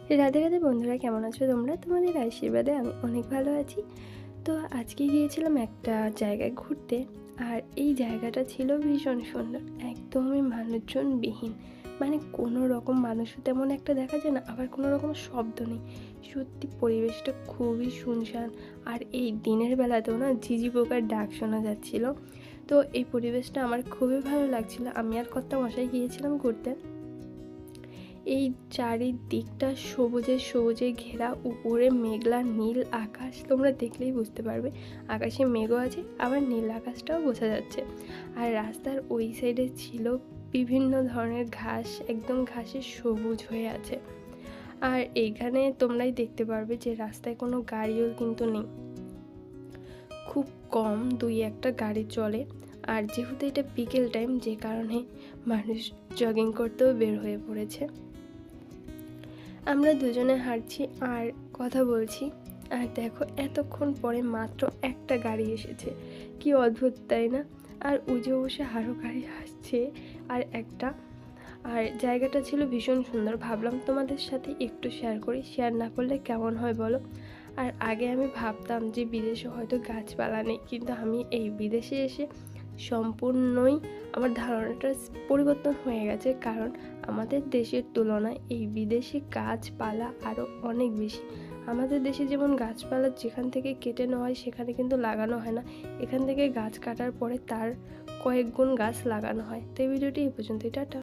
রাধে রাধে বন্ধুরা, কেমন আছো তোমরা? তোমাদের আশীর্বাদে আমি অনেক ভালো আছি। তো আজকে গিয়েছিলাম একটা জায়গায় ঘুরতে। আর এই জায়গাটা ছিল ভীষণ সুন্দর, একদমই মানুষজনবিহীন। মানে কোনো রকম মানুষও তেমন একটা দেখা যায় না, আবার কোনো রকম শব্দ নেই। সত্যি পরিবেশটা খুবই শুনশান। আর এই দিনের বেলাতেও না ঝিঝি পোকার ডাক শোনা যাচ্ছিল। তো এই পরিবেশটা আমার খুবই ভালো লাগছিল। আমি আর কর্তামশাই গিয়েছিলাম ঘুরতে। এই চারিদিকটা সবুজে সবুজে ঘেরা, উপরে মেঘলা নীল আকাশ, তোমরা দেখলেই বুঝতে পারবে আকাশে মেঘও আছে, আবার নীল আকাশটাও বোঝা যাচ্ছে। আর রাস্তার ওই সাইডে ছিল বিভিন্ন ধরনের ঘাস, একদম ঘাসে সবুজ হয়ে আছে। আর এইখানে তোমরাই দেখতে পারবে যে রাস্তায় কোনো গাড়িও কিন্তু নেই, খুব কম দুই একটা গাড়ি চলে। আর যেহেতু এটা বিকেল টাইম, যে কারণে মানুষ জগিং করতেও বের হয়ে পড়েছে। আমরা দুজনে হাঁটছি আর কথা বলছি। আর দেখো, এতক্ষণ পরে মাত্র একটা গাড়ি এসেছে। কি অদ্ভুত, তাই না? আর উজো বসে আরও গাড়ি আসছে আর একটা। আর জায়গাটা ছিল ভীষণ সুন্দর। ভাবলাম তোমাদের সাথে একটু শেয়ার করি, শেয়ার না করলে কেমন হয় বলো? আর আগে আমি ভাবতাম যে বিদেশে হয়তো গাছপালা নেই, কিন্তু আমি এই বিদেশে এসে সম্পূর্ণই আমার ধারণাটা পরিবর্তন হয়ে গেছে। কারণ আমাদের দেশের তুলনায় এই বিদেশে গাছপালা আরও অনেক বেশি। আমাদের দেশে যেমন গাছপালা যেখান থেকে কেটে নেওয়া হয় সেখানে কিন্তু লাগানো হয় না, এখান থেকে গাছ কাটার পরে তার কয়েক গুণ গাছ লাগানো হয়। তো এই ভিডিওটি এই পর্যন্তই, টাটা।